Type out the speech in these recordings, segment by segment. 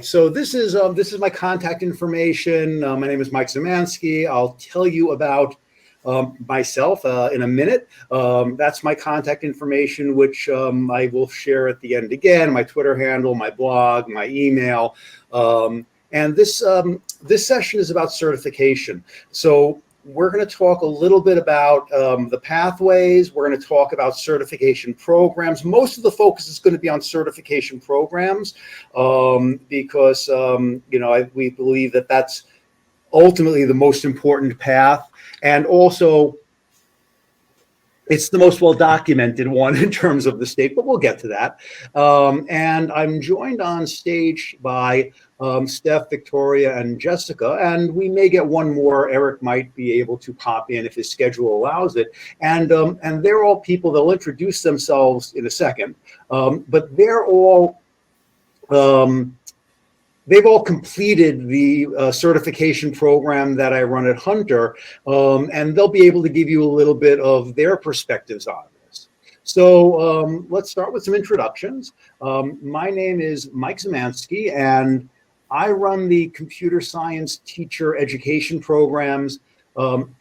So this is my contact information. My name is Mike Zamansky. I'll tell you about myself in a minute. That's my contact information, which I will share at the end again, my Twitter handle, my blog, my email. And this session is about certification. So we're going to talk a little bit about the pathways. We're going to talk about certification programs. Most of the focus is going to be on certification programs because, we believe that that's ultimately the most important path. And also, it's the most well-documented one in terms of the state, but we'll get to that. And I'm joined on stage by Steph, Victoria, and Jessica, and we may get one more. Eric might be able to pop in if his schedule allows it. And they're all people, they'll introduce themselves in a second, but they're all, they've all completed the certification program that I run at Hunter, and they'll be able to give you a little bit of their perspectives on this. So let's start with some introductions. My name is Mike Zamansky, and I run the computer science teacher education programs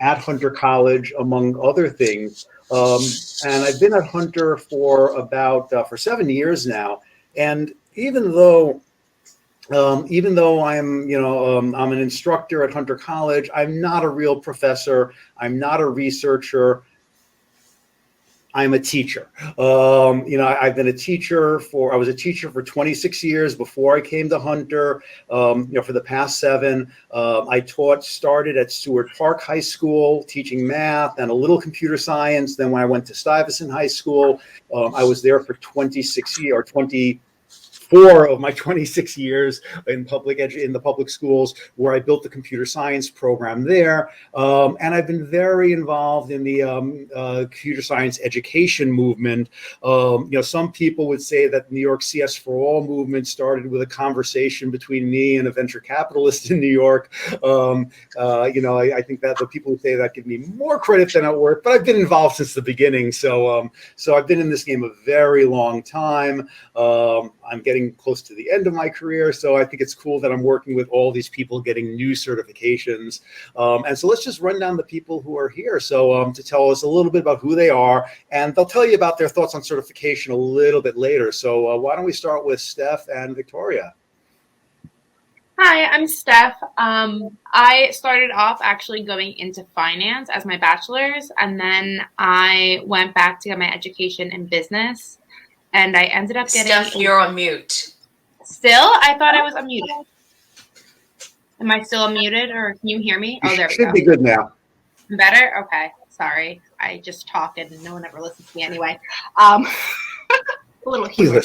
at Hunter College, among other things. And I've been at Hunter for about for 7 years now. And even though I'm, I'm an instructor at Hunter College, I'm not a real professor. I'm not a researcher. I'm a teacher. I've been a teacher I was a teacher for 26 years before I came to Hunter. For the past 7, I started at Seward Park High School, teaching math and a little computer science. Then when I went to Stuyvesant High School, I was there for 24 of my 26 years in the public schools, where I built the computer science program there. And I've been very involved in the computer science education movement. Some people would say that New York CS for All movement started with a conversation between me and a venture capitalist in New York. I think that the people who say that give me more credit than I'm worth, but I've been involved since the beginning. So I've been in this game a very long time. I'm getting close to the end of my career, so I think it's cool that I'm working with all these people getting new certifications. And so let's just run down the people who are here. So to tell us a little bit about who they are, and they'll tell you about their thoughts on certification a little bit later. So why don't we start with Steph and Victoria? Hi, I'm Steph. I started off actually going into finance as my bachelor's, and then I went back to get my education in business. And I ended up getting... Steph, you're on mute. Still? I thought I was unmuted. Am I still unmuted, or can you hear me? Oh, there we go. Should be good now. Better? Okay. Sorry. I just talk and no one ever listens to me anyway. A little humor.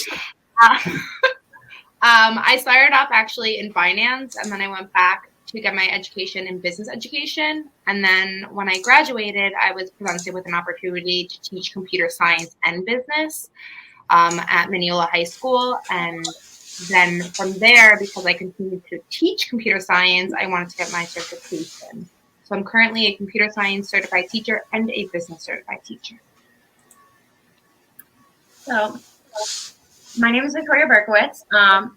I started off actually in finance, and then I went back to get my education in business education. And then when I graduated, I was presented with an opportunity to teach computer science and business at Mineola High School. And then from there, because I continued to teach computer science, I wanted to get my certification. So I'm currently a computer science certified teacher and a business certified teacher. So my name is Victoria Berkowitz.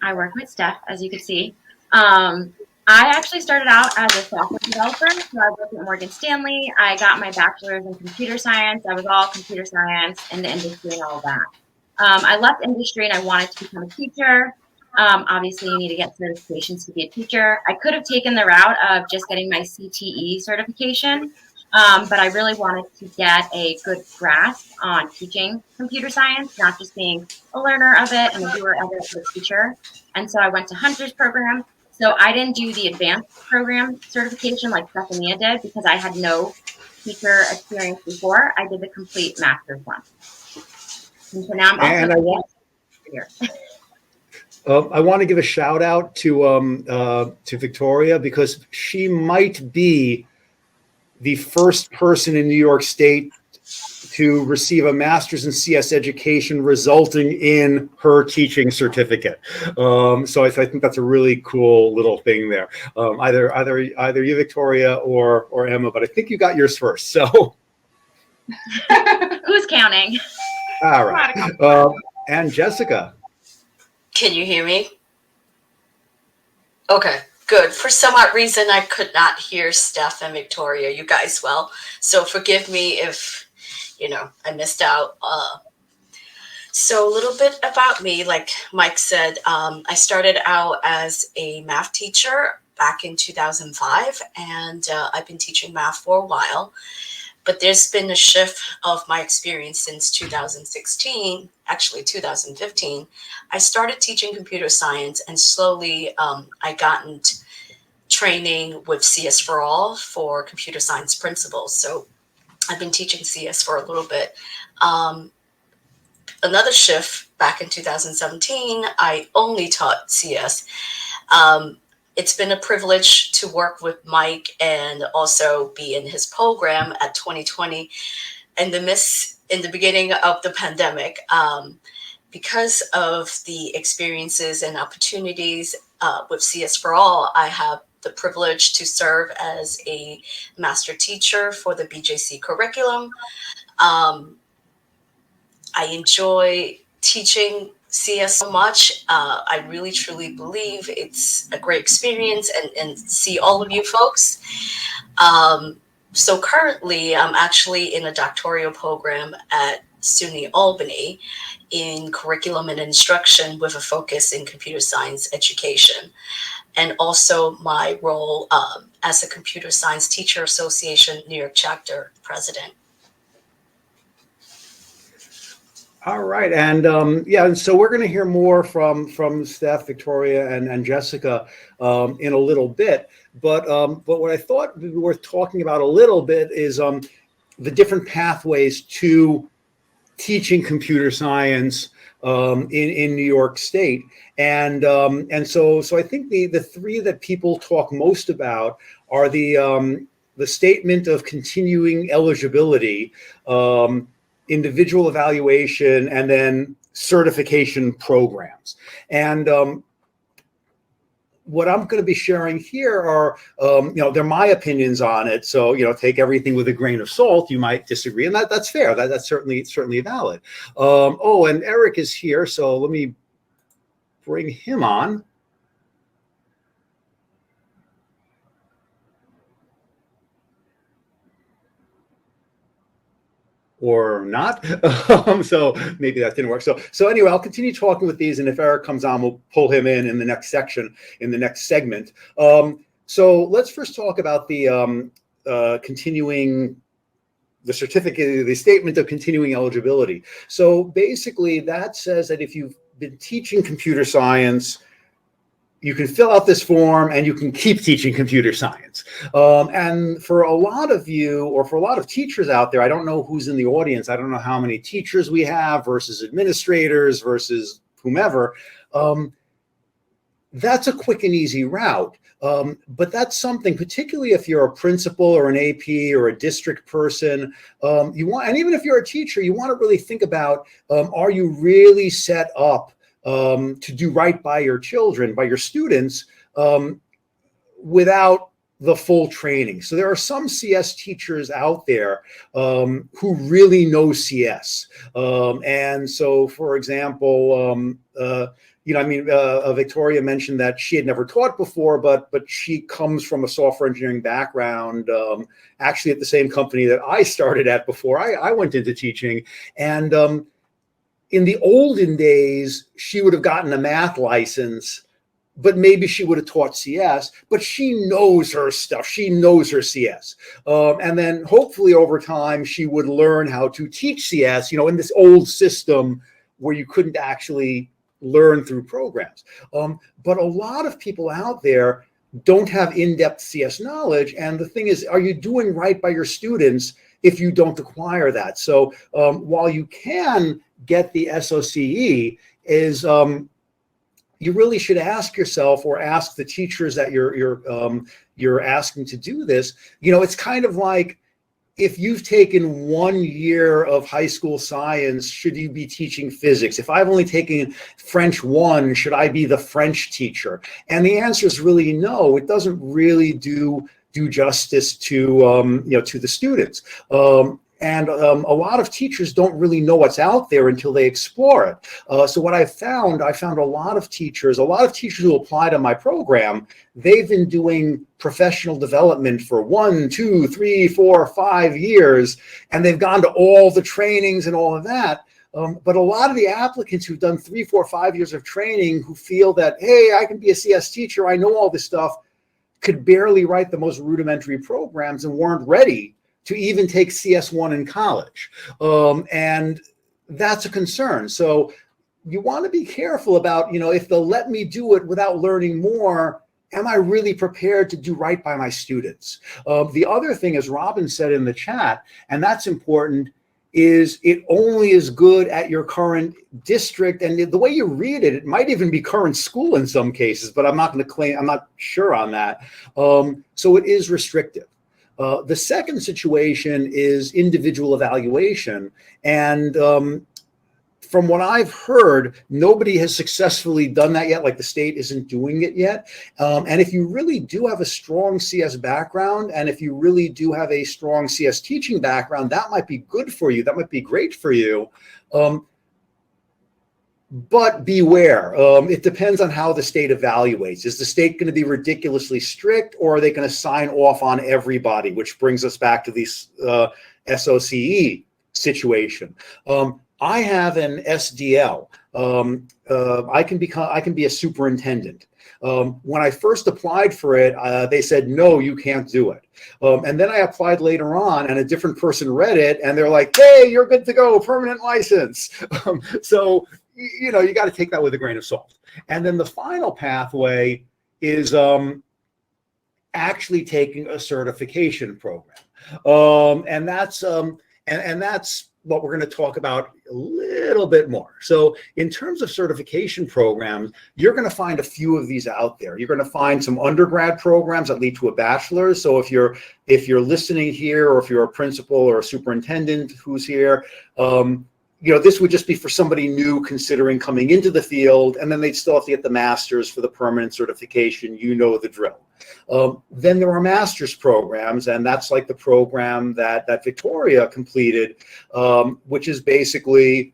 I work with Steph, as you can see. I actually started out as a software developer. So I worked at Morgan Stanley. I got my bachelor's in computer science. I was all computer science in the industry and all of that. I left industry and I wanted to become a teacher. Obviously, you need to get certifications to be a teacher. I could have taken the route of just getting my CTE certification, but I really wanted to get a good grasp on teaching computer science, not just being a learner of it and a doer of it, but a teacher. And so I went to Hunter's program. So I didn't do the advanced program certification like Stephanie did because I had no teacher experience before. I did the complete master's one. And so now I'm also here. I want to give a shout out to Victoria, because she might be the first person in New York State to receive a master's in CS education resulting in her teaching certificate. So I think that's a really cool little thing there. Either you, Victoria, or Emma, but I think you got yours first. So who's counting? All right. And Jessica. Can you hear me? Okay, good. For some odd reason, I could not hear Steph and Victoria, you guys well. So forgive me if, I missed out. So a little bit about me, like Mike said, I started out as a math teacher back in 2005, and I've been teaching math for a while. But there's been a shift of my experience since 2016, actually 2015. I started teaching computer science, and slowly I got into training with CS for All for computer science principles. So I've been teaching CS for a little bit. Another shift back in 2017, I only taught CS. It's been a privilege to work with Mike and also be in his program at 2020 in the beginning of the pandemic. Because of the experiences and opportunities with CS for All, I have the privilege to serve as a master teacher for the BJC curriculum. I enjoy teaching CS so much. I really, truly believe it's a great experience and see all of you folks. So currently, I'm actually in a doctoral program at SUNY Albany in curriculum and instruction with a focus in computer science education. And also my role as a Computer Science Teacher Association New York Chapter President. All right, and and so we're going to hear more from Steph, Victoria, and Jessica in a little bit. But what I thought would be worth talking about a little bit is the different pathways to teaching computer science in New York State, and so I think the three that people talk most about are the statement of continuing eligibility, individual evaluation, and then certification programs. And what I'm going to be sharing here are, they're my opinions on it. So, take everything with a grain of salt. You might disagree, and that's fair. That's certainly valid. And Eric is here, so let me bring him on. Or not. So maybe that didn't work. So anyway, I'll continue talking with these, and if Eric comes on, we'll pull him in the next section, in the next segment. So let's first talk about the certificate, the statement of continuing eligibility. So basically, that says that if you've been teaching computer science, you can fill out this form and you can keep teaching computer science. And for a lot of you, or for a lot of teachers out there, I don't know who's in the audience. I don't know how many teachers we have versus administrators versus whomever. That's a quick and easy route. But that's something, particularly if you're a principal or an AP or a district person, and even if you're a teacher, you want to really think about, are you really set up to do right by your children, by your students, without the full training. So there are some CS teachers out there who really know CS. And so, for example, Victoria mentioned that she had never taught before, but she comes from a software engineering background, actually at the same company that I started at before I went into teaching. And in the olden days, she would have gotten a math license, but maybe she would have taught CS, but she knows her stuff. She knows her CS. And then hopefully over time, she would learn how to teach CS, in this old system where you couldn't actually learn through programs. But a lot of people out there don't have in-depth CS knowledge. And the thing is, are you doing right by your students if you don't acquire that? So while you can get the SOCE, is you really should ask yourself, or ask the teachers that you're asking to do this. It's kind of like, if you've taken 1 year of high school science, should you be teaching physics? If I've only taken French 1, should I be the French teacher? And the answer is really no. It doesn't really do justice to to the students. And a lot of teachers don't really know what's out there until they explore it. So what I found a lot of teachers who apply to my program, they've been doing professional development for 1, 2, 3, 4, 5 years, and they've gone to all the trainings and all of that. But a lot of the applicants who've done 3, 4, 5 years of training, who feel that, hey, I can be a CS teacher, I know all this stuff, could barely write the most rudimentary programs and weren't ready to even take CS1 in college. And that's a concern. So you want to be careful about, if they'll let me do it without learning more, am I really prepared to do right by my students? The other thing, as Robin said in the chat, and that's important, is it only is good at your current district. And the way you read it, it might even be current school in some cases, but I'm not going to claim, I'm not sure on that. So it is restrictive. The second situation is individual evaluation. And from what I've heard, nobody has successfully done that yet, like the state isn't doing it yet. And if you really do have a strong CS background, and if you really do have a strong CS teaching background, that might be good for you. That might be great for you. But beware, it depends on how the state evaluates. Is the state going to be ridiculously strict, or are they going to sign off on everybody? Which brings us back to this SOCE situation. I have an SDL. I can be a superintendent. When I first applied for it, they said, no, you can't do it. And then I applied later on, and a different person read it, and they're like, hey, you're good to go, permanent license. So you got to take that with a grain of salt. And then the final pathway is actually taking a certification program. And that's what we're going to talk about a little bit more. So in terms of certification programs, you're going to find a few of these out there. You're going to find some undergrad programs that lead to a bachelor's. So if you're listening here, or if you're a principal or a superintendent who's here, this would just be for somebody new considering coming into the field, and then they'd still have to get the master's for the permanent certification. You know the drill. Then there are master's programs, and that's like the program that Victoria completed, which is basically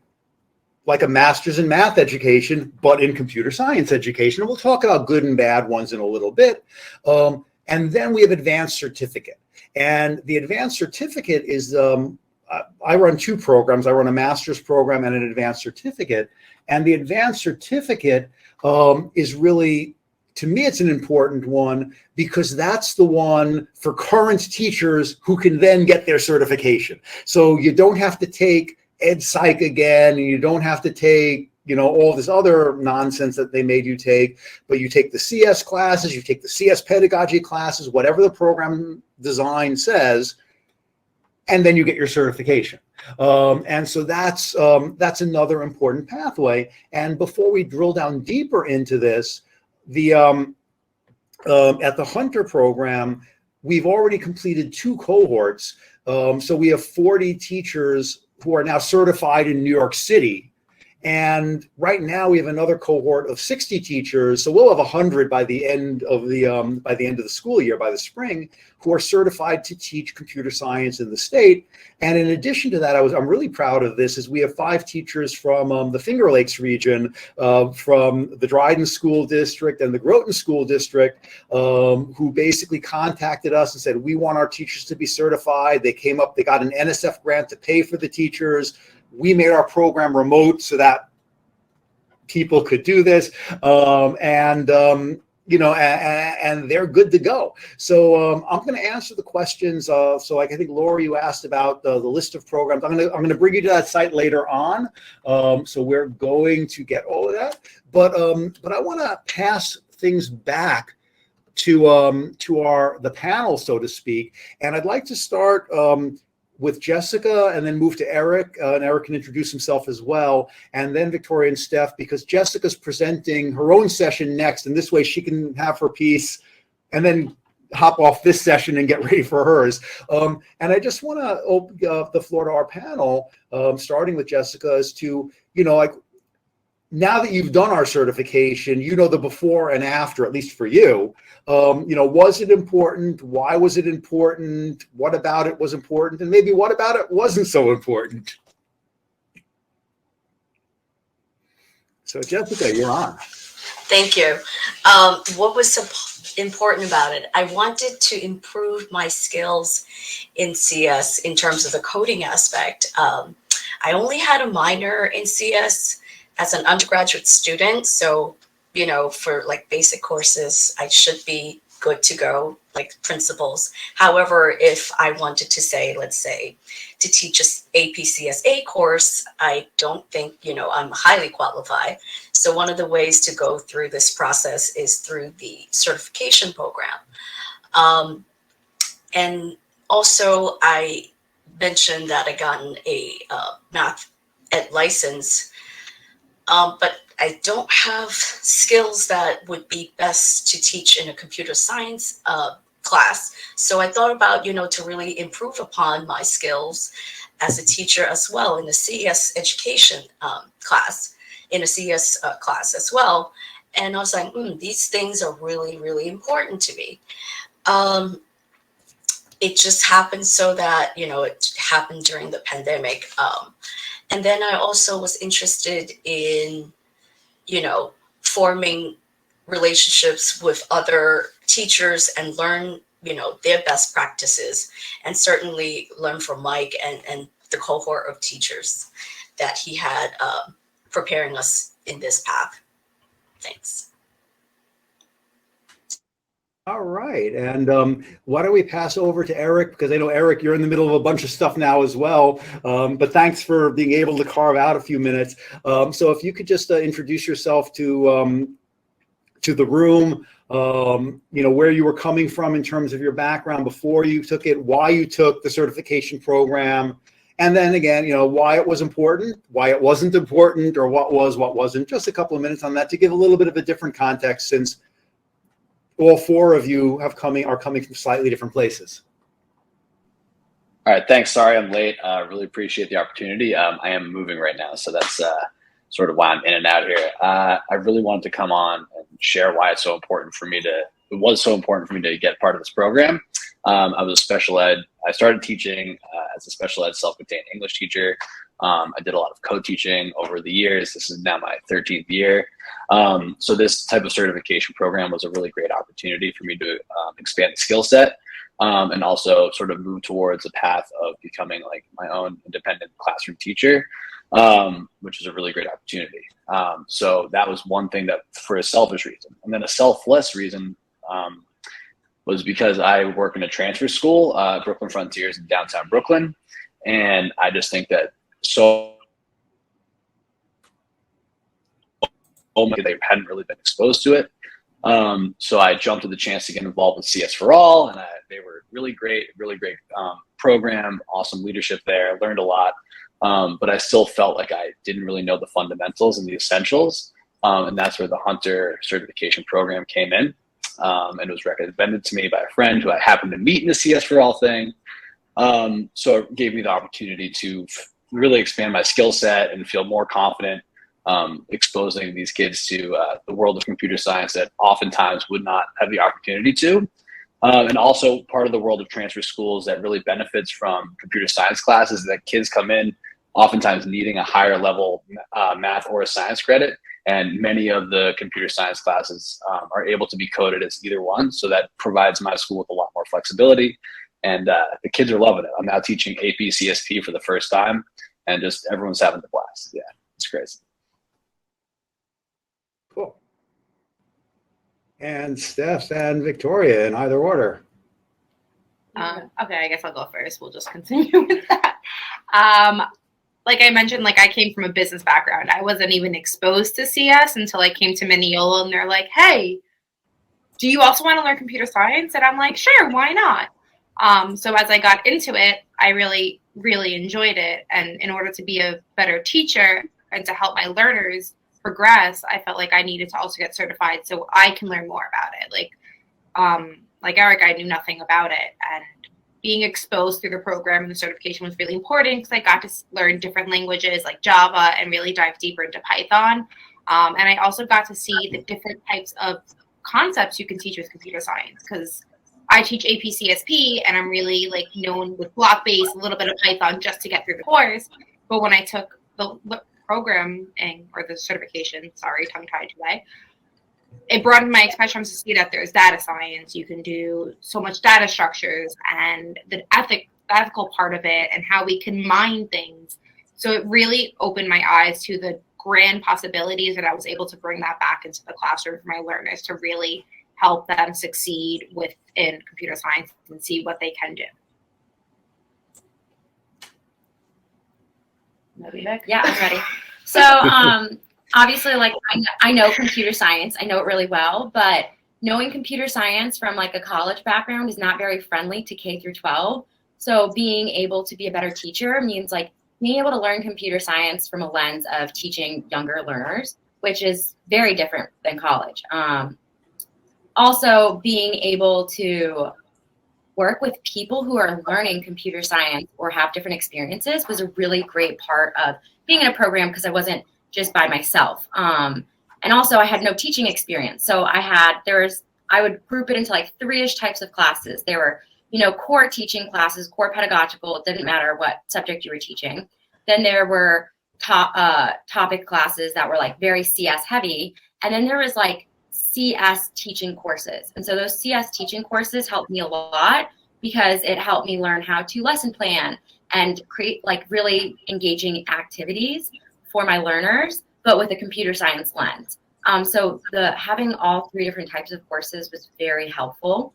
like a master's in math education, but in computer science education. And we'll talk about good and bad ones in a little bit. And then we have advanced certificate. And the advanced certificate is, I run 2 programs. I run a master's program and an advanced certificate. And the advanced certificate is really, to me, it's an important one, because that's the one for current teachers who can then get their certification. So you don't have to take Ed Psych again, and you don't have to take, all this other nonsense that they made you take, but you take the CS classes, you take the CS Pedagogy classes, whatever the program design says, and then you get your certification. And so that's another important pathway. And before we drill down deeper into this, at the Hunter program, we've already completed 2 cohorts. So we have 40 teachers who are now certified in New York City. And right now we have another cohort of 60 teachers. So we'll have 100 by the end of the school year, by the spring, who are certified to teach computer science in the state. And in addition to that, I'm really proud of this, is we have 5 teachers from the Finger Lakes region, from the Dryden School District and the Groton School District, who basically contacted us and said, we want our teachers to be certified. They got an NSF grant to pay for the teachers. We made our program remote so that people could do this, and they're good to go. So I'm going to answer the questions. So like I think Laura, you asked about the list of programs. I'm going to bring you to that site later on. So we're going to get all of that. But I want to pass things back to the panel, so to speak, and I'd like to start with Jessica, and then move to Eric, and Eric can introduce himself as well, and then Victoria and Steph, because Jessica's presenting her own session next, and this way she can have her piece and then hop off this session and get ready for hers. And I just want to open up the floor to our panel, starting with Jessica, as to, now that you've done our certification, you know the before and after, at least for you. Was it important? Why was it important? What about it was important? And maybe what about it wasn't so important? So Jessica, you're on. Thank you. What was so important about it? I wanted to improve my skills in CS in terms of the coding aspect. I only had a minor in CS as an undergraduate student. So, for like basic courses, I should be good to go, like principles. However, if I wanted to say, let's say, to teach a APCSA course, I don't think, I'm highly qualified. So one of the ways to go through this process is through the certification program. And also I mentioned that I gotten a math ed license, but I don't have skills that would be best to teach in a computer science class. So I thought about, to really improve upon my skills as a teacher as well in the CS education class, in a CS class as well. And I was like, these things are really, really important to me. It just happened so that, it happened during the pandemic. And then I also was interested in, forming relationships with other teachers and learn, their best practices, and certainly learn from Mike and the cohort of teachers that he had preparing us in this path. Thanks. All right. And why don't we pass over to Eric? Because I know, Eric, you're in the middle of a bunch of stuff now as well. But thanks for being able to carve out a few minutes. So if you could just introduce yourself to the room, where you were coming from in terms of your background before you took it, why you took the certification program, and then again, why it was important, why it wasn't important, or what was, what wasn't. Just a couple of minutes on that to give a little bit of a different context, since all four of you are coming from slightly different places. All right, thanks. Sorry I'm late. Really appreciate the opportunity. I am moving right now, so that's sort of why I'm in and out here. I really wanted to come on and share why it was so important for me to get part of this program. I was a special ed. I started teaching as a special ed self-contained English teacher. I did a lot of co-teaching over the years. This is now my 13th year. So this type of certification program was a really great opportunity for me to expand the skill set and also sort of move towards a path of becoming like my own independent classroom teacher, which is a really great opportunity. So that was one thing that for a selfish reason. And then a selfless reason was because I work in a transfer school, Brooklyn Frontiers in downtown Brooklyn. And I just think that they hadn't really been exposed to it. So I jumped at the chance to get involved with CS for All, and they were really great program, awesome leadership there, learned a lot. But I still felt like I didn't really know the fundamentals and the essentials. And that's where the Hunter certification program came in. And it was recommended to me by a friend who I happened to meet in the CS for All thing. So it gave me the opportunity to really expand my skill set and feel more confident exposing these kids to the world of computer science that oftentimes would not have the opportunity to. And also part of the world of transfer schools that really benefits from computer science classes that kids come in oftentimes needing a higher level math or a science credit. And many of the computer science classes are able to be coded as either one. So that provides my school with a lot more flexibility. And the kids are loving it. I'm now teaching AP CSP for the first time, and just everyone's having a blast. Yeah, it's crazy. Cool. And Steph and Victoria in either order. Okay, I guess I'll go first. We'll just continue with that. Like I mentioned, I came from a business background. I wasn't even exposed to CS until I came to Mineola, and they're like, hey, do you also want to learn computer science? And I'm like, sure, why not? So as I got into it, I really, really enjoyed it. And in order to be a better teacher and to help my learners progress, I felt like I needed to also get certified so I can learn more about it. Like Eric, I knew nothing about it. And being exposed through the program and the certification was really important because I got to learn different languages like Java and really dive deeper into Python. And I also got to see the different types of concepts you can teach with computer science, because I teach AP CSP and I'm really like known with block-based, a little bit of Python just to get through the course. But when I took the programming or the certification, sorry, tongue-tied today, it broadened my spectrum to see that there's data science. You can do so much data structures and the ethical part of it and how we can mine things. So it really opened my eyes to the grand possibilities, that I was able to bring that back into the classroom for my learners to really help them succeed within computer science and see what they can do. Yeah, I'm ready. So obviously, like I know computer science, I know it really well, but knowing computer science from like a college background is not very friendly to K through 12. So being able to be a better teacher means like being able to learn computer science from a lens of teaching younger learners, which is very different than college. Also, being able to work with people who are learning computer science or have different experiences was a really great part of being in a program, because I wasn't just by myself. And also I had no teaching experience. So I would group it into like 3-ish types of classes. There were, core teaching classes, core pedagogical, it didn't matter what subject you were teaching. Then there were topic classes that were like very CS heavy. And then there was like CS teaching courses. And so those CS teaching courses helped me a lot, because it helped me learn how to lesson plan and create like really engaging activities for my learners, but with a computer science lens. So having all 3 different types of courses was very helpful.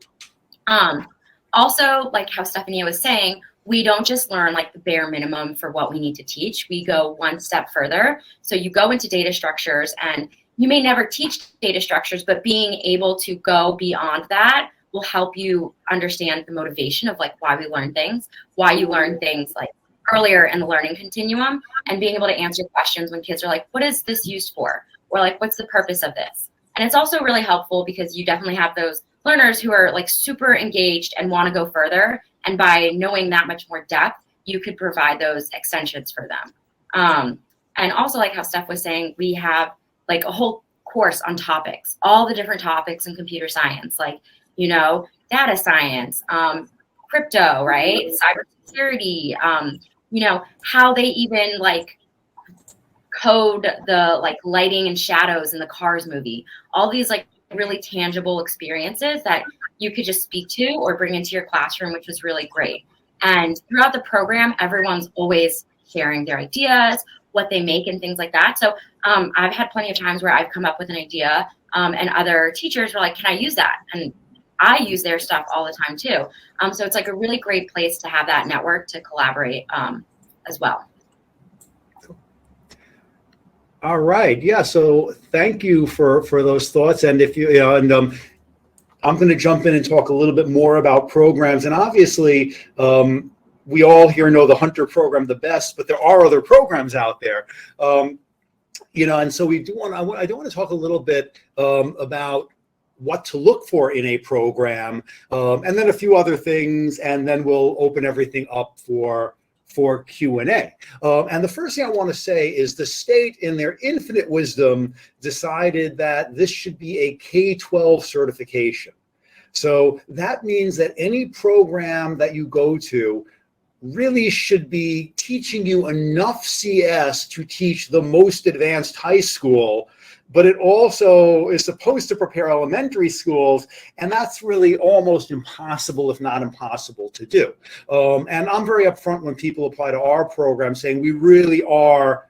Also, like how Stephanie was saying, we don't just learn like the bare minimum for what we need to teach. We go one step further. So you go into data structures, and you may never teach data structures, but being able to go beyond that will help you understand the motivation of like why we learn things, why you learn things like earlier in the learning continuum, and being able to answer questions when kids are like, what is this used for? Or like, what's the purpose of this? And it's also really helpful because you definitely have those learners who are like super engaged and want to go further. And by knowing that much more depth, you could provide those extensions for them. And also, like how Steph was saying, we have like a whole course on topics, all the different topics in computer science, like, data science, crypto, right? Cybersecurity, how they even like code the like lighting and shadows in the Cars movie, all these like really tangible experiences that you could just speak to or bring into your classroom, which was really great. And throughout the program, everyone's always sharing their ideas, what they make and things like that. So I've had plenty of times where I've come up with an idea and other teachers were like, can I use that? And I use their stuff all the time too. So it's like a really great place to have that network to collaborate as well. All right. Yeah. So thank you for those thoughts. And if I'm going to jump in and talk a little bit more about programs. And obviously, we all here know the Hunter program the best, but there are other programs out there. And so I do want to talk a little bit about what to look for in a program, and then a few other things, and then we'll open everything up for Q&A. And the first thing I want to say is the state, in their infinite wisdom, decided that this should be a K-12 certification. So that means that any program that you go to really should be teaching you enough CS to teach the most advanced high school, but it also is supposed to prepare elementary schools, and that's really almost impossible, if not impossible, to do. And I'm very upfront when people apply to our program saying we really are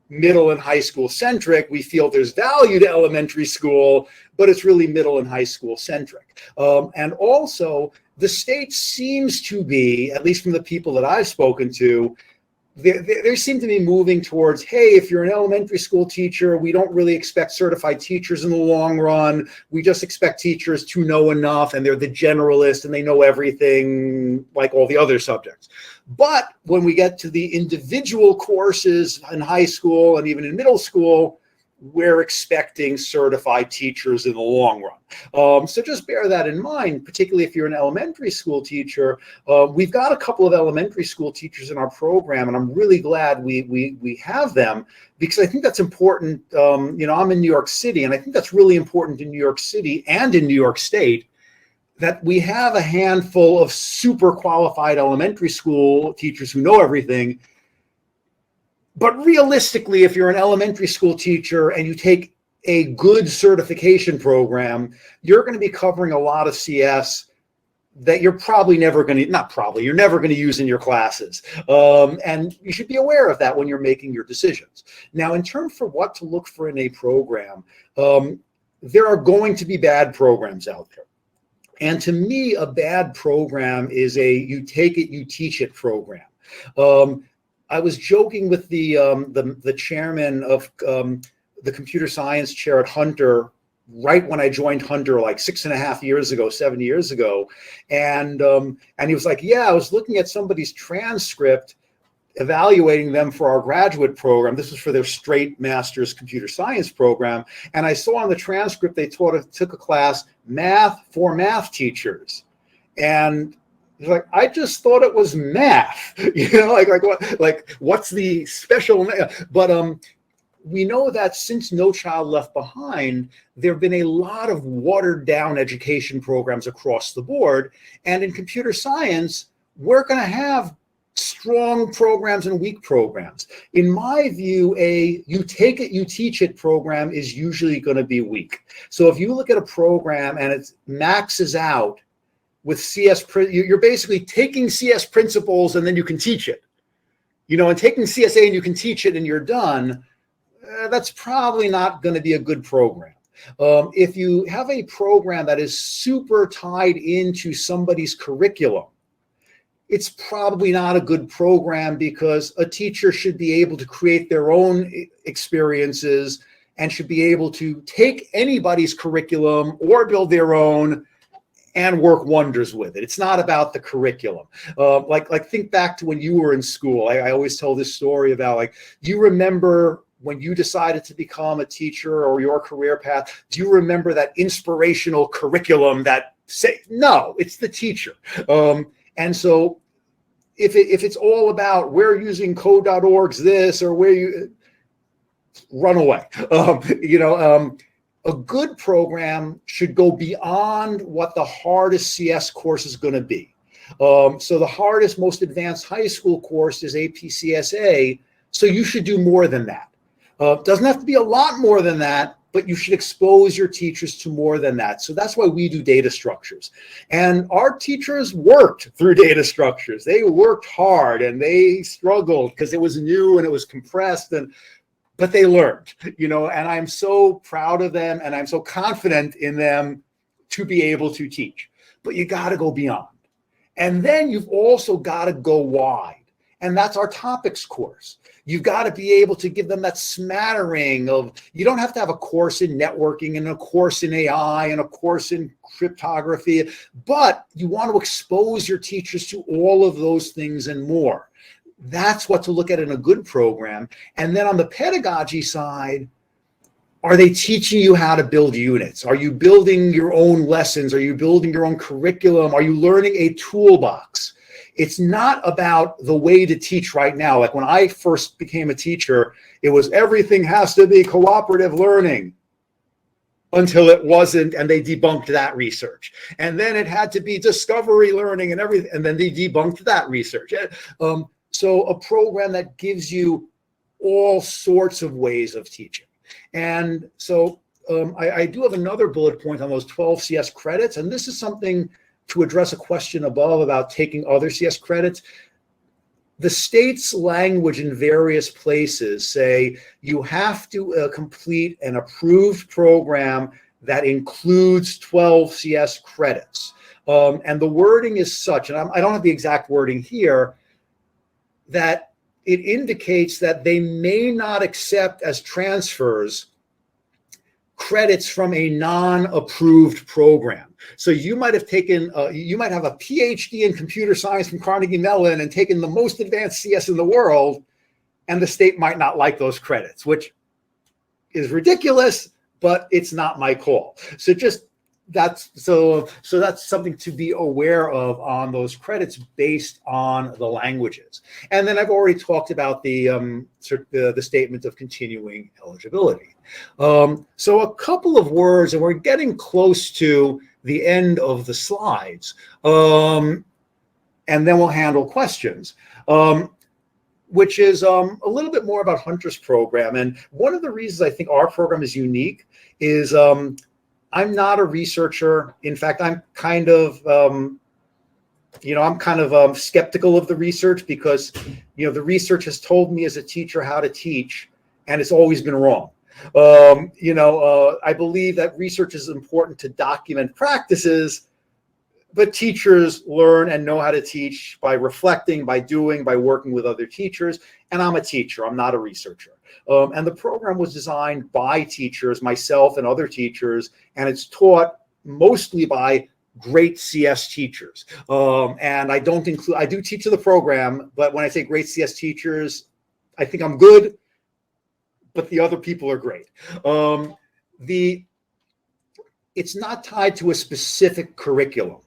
middle and high school centric. We feel there's value to elementary school, but it's really middle and high school centric. And also, the state seems to be, at least from the people that I've spoken to, they seem to be moving towards, hey, if you're an elementary school teacher, we don't really expect certified teachers in the long run. We just expect teachers to know enough, and they're the generalist and they know everything like all the other subjects. But when we get to the individual courses in high school and even in middle school, we're expecting certified teachers in the long run. So just bear that in mind, particularly if you're an elementary school teacher. We've got a couple of elementary school teachers in our program, and I'm really glad we have them, because I think that's important. You know, I'm in New York City, and I think that's really important in New York City and in New York State, that we have a handful of super qualified elementary school teachers who know everything. But realistically, if you're an elementary school teacher and you take a good certification program, you're going to be covering a lot of CS that you're probably never going to, you're never going to use in your classes. And you should be aware of that when you're making your decisions. Now, in terms for what to look for in a program, there are going to be bad programs out there. And to me, a bad program is a you take it, you teach it program. I was joking with the chairman of the computer science chair at Hunter right when I joined Hunter, like 6.5 years ago, 7 years ago, and he was like, "Yeah, I was looking at somebody's transcript, evaluating them for our graduate program. This was for their straight master's computer science program, and I saw on the transcript they took a class, math for math teachers," and he's like, "I just thought it was math," you know, like what's the special? But we know that since No Child Left Behind, there have been a lot of watered down education programs across the board, and in computer science, we're going to have strong programs and weak programs. In my view, a you take it, you teach it program is usually going to be weak. So if you look at a program and it maxes out with CS, you're basically taking CS principles and then you can teach it, you know, and taking CSA and you can teach it and you're done. That's probably not going to be a good program. If you have a program that is super tied into somebody's curriculum, it's probably not a good program, because a teacher should be able to create their own experiences and should be able to take anybody's curriculum or build their own and work wonders with it. It's not about the curriculum. Like think back to when you were in school. I always tell this story about, like, do you remember when you decided to become a teacher or your career path? Do you remember that inspirational curriculum that say, no, it's the teacher. And so if it's all about we're using code.org's this or where you run away, a good program should go beyond what the hardest CS course is going to be. So the hardest, most advanced high school course is APCSA. So you should do more than that. Doesn't have to be a lot more than that, but you should expose your teachers to more than that. So that's why we do data structures. And our teachers worked through data structures. They worked hard and they struggled because it was new and it was compressed, but they learned, you know, and I'm so proud of them and I'm so confident in them to be able to teach. But you got to go beyond. And then you've also got to go wide. And that's our topics course. You've got to be able to give them that smattering of, you don't have to have a course in networking and a course in AI and a course in cryptography, but you want to expose your teachers to all of those things and more. That's what to look at in a good program. And then on the pedagogy side, are they teaching you how to build units? Are you building your own lessons? Are you building your own curriculum? Are you learning a toolbox? It's not about the way to teach right now. Like when I first became a teacher, it was everything has to be cooperative learning, until it wasn't, and they debunked that research. And then it had to be discovery learning and everything, and then they debunked that research. So a program that gives you all sorts of ways of teaching. And so I do have another bullet point on those 12 CS credits, and this is something to address a question above about taking other CS credits. The state's language in various places say you have to complete an approved program that includes 12 CS credits. And the wording is such, and I don't have the exact wording here, that it indicates that they may not accept as transfers credits from a non-approved program. So you might have taken, you might have a PhD in computer science from Carnegie Mellon and taken the most advanced CS in the world, and the state might not like those credits, which is ridiculous, but it's not my call. So just that's something to be aware of on those credits based on the languages. And then I've already talked about the statement of continuing eligibility. So a couple of words, and we're getting close to the end of the slides, and then we'll handle questions. Which is a little bit more about Hunter's program. And one of the reasons I think our program is unique is I'm not a researcher. In fact, I'm kind of, skeptical of the research because, the research has told me as a teacher how to teach, and it's always been wrong. I believe that research is important to document practices, but teachers learn and know how to teach by reflecting, by doing, by working with other teachers. And I'm a teacher, I'm not a researcher. And the program was designed by teachers, myself and other teachers, and it's taught mostly by great CS teachers. And I do teach in the program, but when I say great CS teachers, I think I'm good, but the other people are great. It's not tied to a specific curriculum.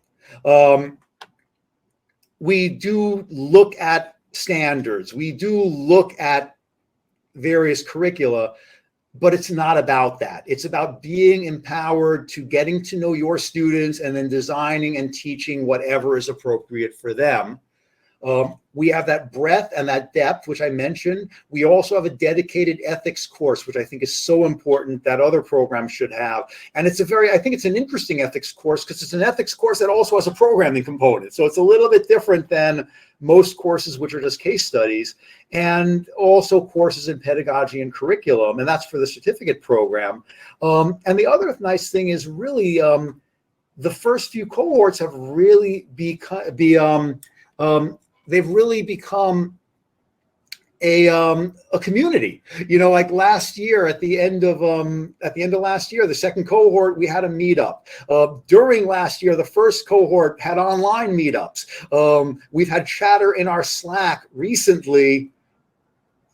We do look at standards. We do look at various curricula, but it's not about that. It's about being empowered to getting to know your students and then designing and teaching whatever is appropriate for them. We have that breadth and that depth, which I mentioned. We also have a dedicated ethics course, which I think is so important that other programs should have. And I think it's an interesting ethics course because it's an ethics course that also has a programming component. So it's a little bit different than most courses, which are just case studies, and also courses in pedagogy and curriculum. And that's for the certificate program. And the other nice thing is really the first few cohorts have really they've really become a community. Like last year, at the end of last year, the second cohort, we had a meetup. During last year, the first cohort had online meetups. We've had chatter in our Slack recently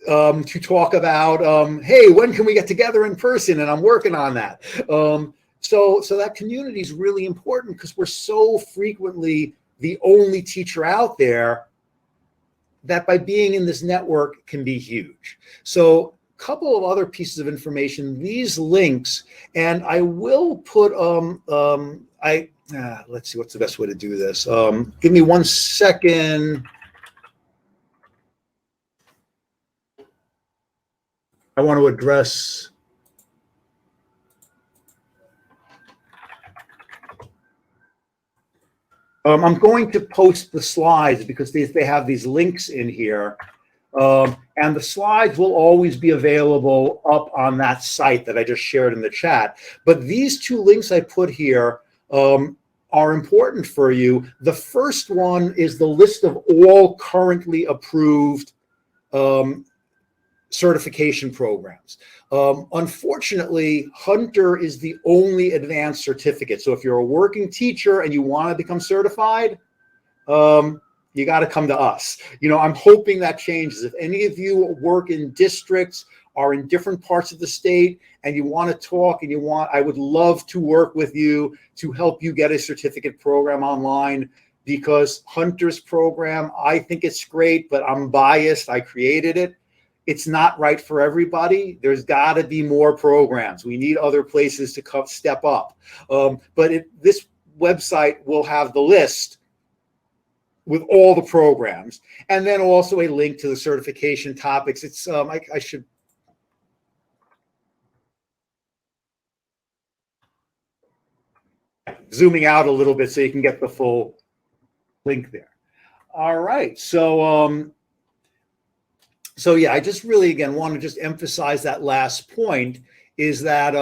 to talk about, hey, when can we get together in person? And I'm working on that. So that community is really important because we're so frequently the only teacher out there that by being in this network can be huge. So a couple of other pieces of information, these links, and I will put, let's see, what's the best way to do this? Give me 1 second. I want to address I'm going to post the slides because they have these links in here. And the slides will always be available up on that site that I just shared in the chat. But these two links I put here are important for you. The first one is the list of all currently approved certification programs. Unfortunately, Hunter is the only advanced certificate. So if you're a working teacher and you want to become certified, you got to come to us. I'm hoping that changes. If any of you work in districts, are in different parts of the state, and you want to talk I would love to work with you to help you get a certificate program online, because Hunter's program, I think it's great, but I'm biased. I created it. It's not right for everybody. There's got to be more programs. We need other places to step up. But this website will have the list with all the programs, and then also a link to the certification topics. It's I should. Zooming out a little bit so you can get the full link there. All right, so yeah, I just really, again, want to just emphasize that last point is that,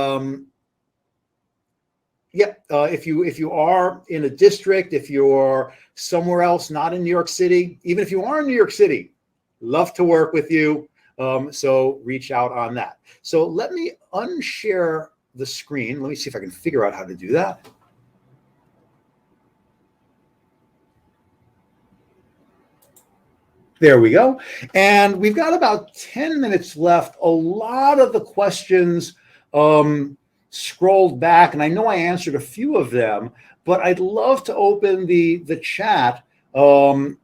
if you are in a district, if you're somewhere else, not in New York City, even if you are in New York City, love to work with you. So reach out on that. So let me unshare the screen. Let me see if I can figure out how to do that. There we go. And we've got about 10 minutes left. A lot of the questions scrolled back, and I know I answered a few of them, but I'd love to open the chat. I'd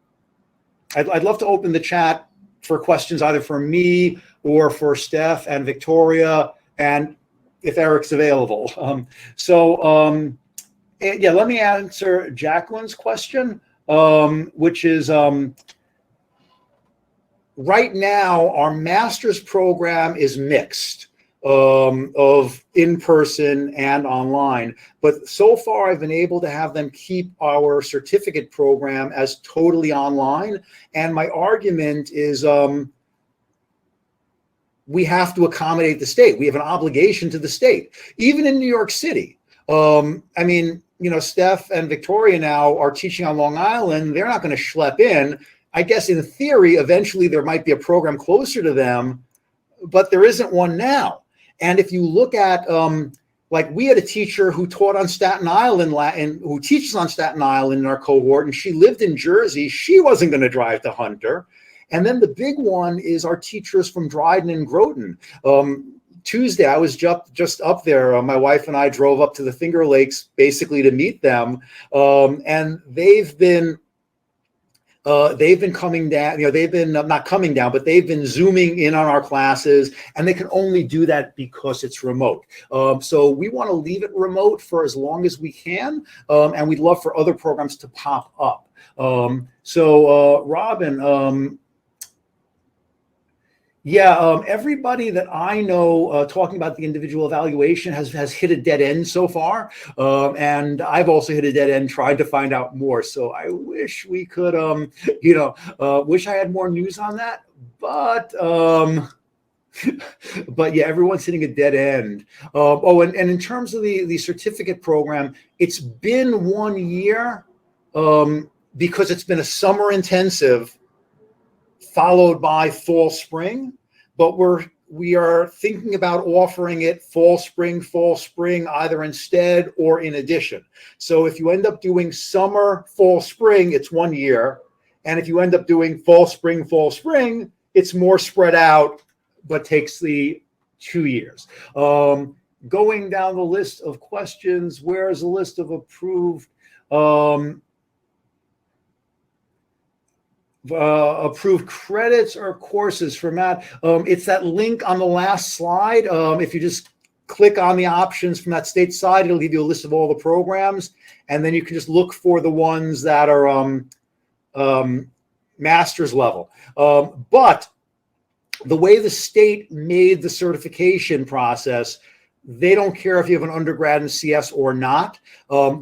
love to open the chat for questions either for me or for Steph and Victoria, and if Eric's available. Yeah, let me answer Jacqueline's question, which is, right now, our master's program is mixed of in-person and online. But so far, I've been able to have them keep our certificate program as totally online. And my argument is we have to accommodate the state. We have an obligation to the state. Even in New York City, I mean, you know, Steph and Victoria now are teaching on Long Island. They're not going to schlep in. I guess in theory, eventually there might be a program closer to them, but there isn't one now. And if you look at, like we had a teacher who taught on Staten Island and who teaches on Staten Island in our cohort, and she lived in Jersey. She wasn't going to drive to Hunter. And then the big one is our teachers from Dryden and Groton. Tuesday, I was just up there. My wife and I drove up to the Finger Lakes basically to meet them. And they've been coming down, you know, they've been not coming down, but they've been Zooming in on our classes, and they can only do that because it's remote. So we want to leave it remote for as long as we can, and we'd love for other programs to pop up. Robin, yeah, everybody that I know talking about the individual evaluation has hit a dead end so far. And I've also hit a dead end trying to find out more. So I wish we could, wish I had more news on that. But yeah, everyone's hitting a dead end. And in terms of the certificate program, it's been 1 year because it's been a summer intensive followed by fall spring, but we are thinking about offering it fall spring, either instead or in addition. So if you end up doing summer, fall, spring, it's 1 year. And if you end up doing fall, spring, it's more spread out, but takes the 2 years. Going down the list of questions, where's the list of approved approved credits or courses for Matt? It's that link on the last slide. If you just click on the options from that state side, it'll give you a list of all the programs, and then you can just look for the ones that are master's level. But the way the state made the certification process, they don't care if you have an undergrad in CS or not.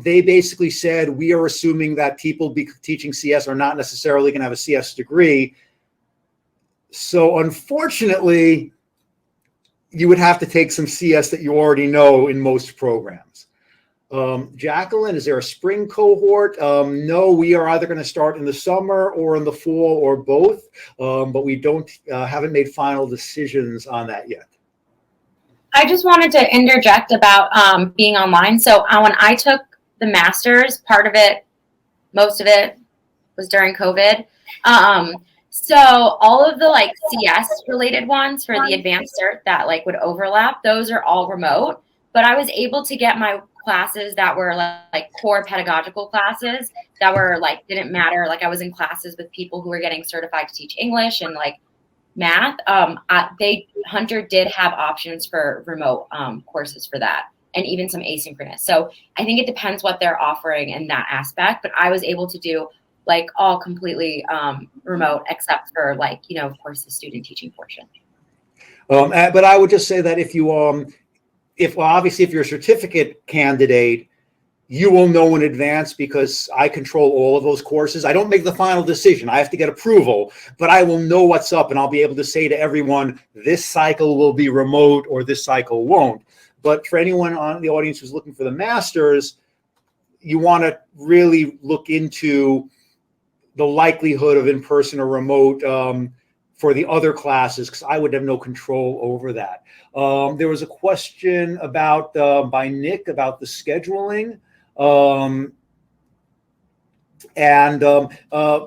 They basically said, we are assuming that people teaching CS are not necessarily going to have a CS degree. So unfortunately, you would have to take some CS that you already know in most programs. Jacqueline, is there a spring cohort? No, we are either going to start in the summer or in the fall or both, but we haven't made final decisions on that yet. I just wanted to interject about being online. So when I took the master's, part of it, most of it was during COVID. So all of the like CS related ones for the advanced cert that like would overlap, those are all remote. But I was able to get my classes that were like core pedagogical classes that were like, didn't matter. Like I was in classes with people who were getting certified to teach English and like math. Hunter did have options for remote courses for that, and even some asynchronous. So I think it depends what they're offering in that aspect, but I was able to do like all completely remote except for like, you know, of course, the student teaching portion. But I would just say that if you're a certificate candidate, you will know in advance because I control all of those courses. I don't make the final decision. I have to get approval, but I will know what's up and I'll be able to say to everyone, this cycle will be remote or this cycle won't. But for anyone on the audience who's looking for the master's, you want to really look into the likelihood of in-person or remote for the other classes, because I would have no control over that. There was a question by Nick about the scheduling. And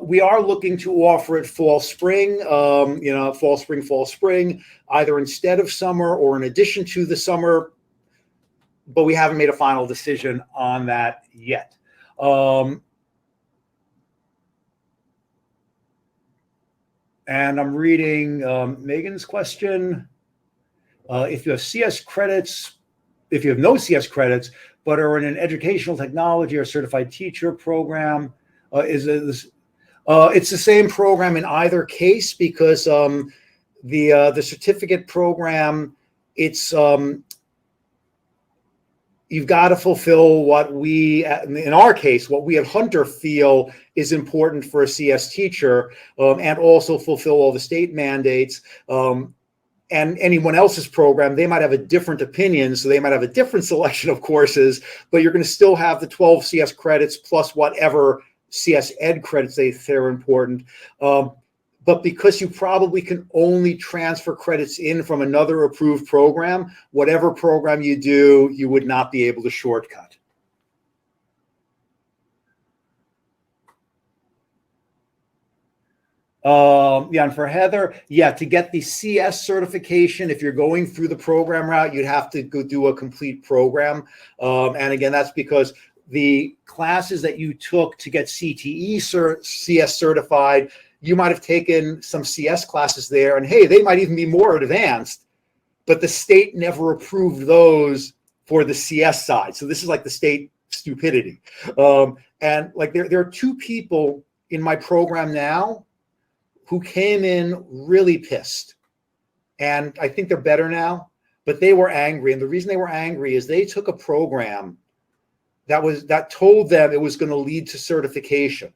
we are looking to offer it fall, spring, fall, spring, either instead of summer or in addition to the summer, but we haven't made a final decision on that yet. And I'm reading Megan's question. If you have CS credits, if you have no CS credits, but are in an educational technology or certified teacher program, it's the same program in either case, because the certificate program, it's you've got to fulfill what we, in our case, what we at Hunter feel is important for a CS teacher, and also fulfill all the state mandates. And anyone else's program, they might have a different opinion, so they might have a different selection of courses, but you're going to still have the 12 CS credits plus whatever CS Ed credits they're important. But because you probably can only transfer credits in from another approved program, whatever program you do, you would not be able to shortcut. Yeah, and for Heather, yeah, to get the CS certification, if you're going through the program route, you'd have to go do a complete program. And again, that's because the classes that you took to get CTE CS certified, you might have taken some CS classes there, and hey, they might even be more advanced, but the state never approved those for the CS side. So this is like the state stupidity. And like there are two people in my program now who came in really pissed. And I think they're better now, but they were angry. And the reason they were angry is they took a program that told them it was going to lead to certification,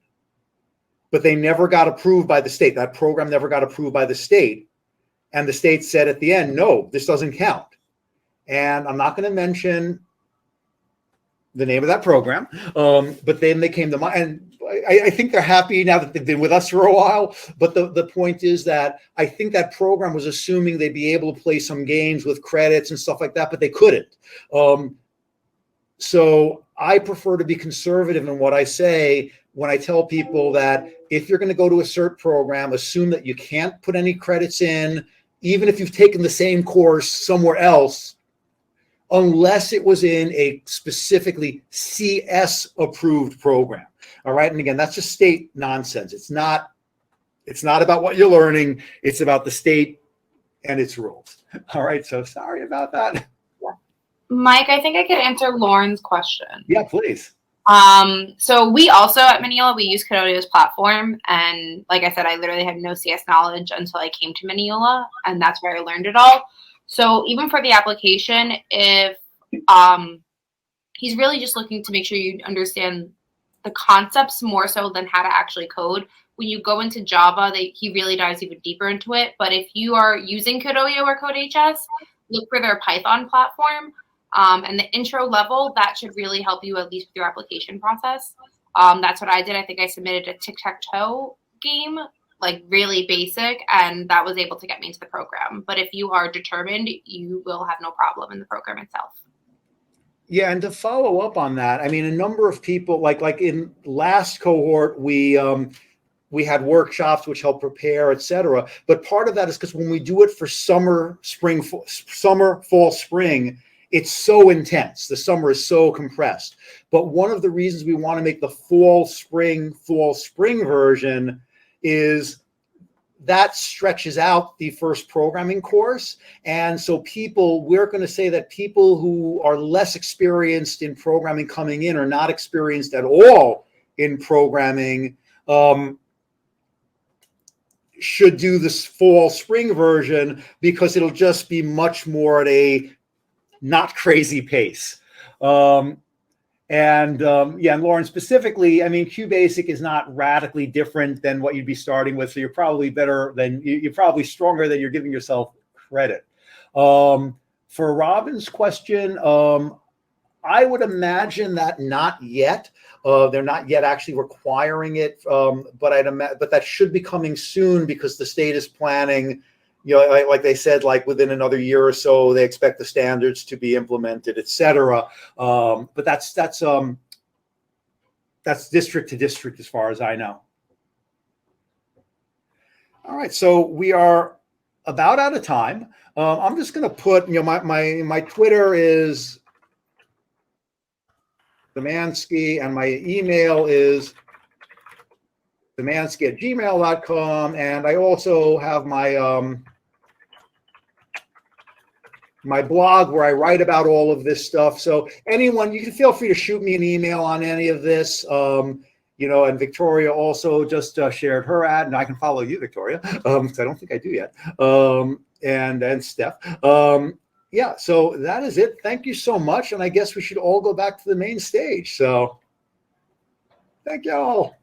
but they never got approved by the state. That program never got approved by the state. And the state said at the end, no, this doesn't count. And I'm not going to mention the name of that program, but then they came to mind, and I think they're happy now that they've been with us for a while. But the point is that I think that program was assuming they'd be able to play some games with credits and stuff like that, but they couldn't. So I prefer to be conservative in what I say when I tell people that if you're going to go to a cert program, assume that you can't put any credits in, even if you've taken the same course somewhere else, unless it was in a specifically CS approved program. All right. And again, that's just state nonsense. It's not about what you're learning. It's about the state and its rules. All right. So sorry about that. Mike, I think I could answer Lauren's question. Yeah, please. So we also at Mineola, we use Cadodio's platform. And like I said, I literally had no CS knowledge until I came to Mineola, and that's where I learned it all. So even for the application, if he's really just looking to make sure you understand the concepts more so than how to actually code. When you go into Java, he really dives even deeper into it. But if you are using Cadodio or CodeHS, look for their Python platform. And the intro level, that should really help you at least with your application process. That's what I did. I think I submitted a tic-tac-toe game, like really basic, and that was able to get me into the program. But if you are determined, you will have no problem in the program itself. Yeah, and to follow up on that, I mean, a number of people, like in last cohort, we had workshops which help prepare, et cetera. But part of that is because when we do it for summer, fall, spring, it's so intense. The summer is so compressed. But one of the reasons we want to make the fall, spring version is that stretches out the first programming course. And so we're going to say that people who are less experienced in programming coming in or not experienced at all in programming should do this fall, spring version, because it'll just be much more at a not crazy pace. And Lauren, specifically, I mean, QBasic is not radically different than what you'd be starting with. So you're probably you're probably stronger than you're giving yourself credit. For Robin's question, I would imagine that not yet. They're not yet actually requiring it, but that should be coming soon because the state is planning. You know, like they said, like within another year or so, they expect the standards to be implemented, et cetera. But that's That's district to district as far as I know. All right, so we are about out of time. I'm just going to put, my Twitter is Zamansky, and my email is zamansky@gmail.com, and I also have my my blog where I write about all of this stuff. So anyone, you can feel free to shoot me an email on any of this. And Victoria also just shared her ad, and I can follow you, Victoria, because I don't think I do yet. And Steph. Yeah, so that is it. Thank you so much. And I guess we should all go back to the main stage. So thank you all.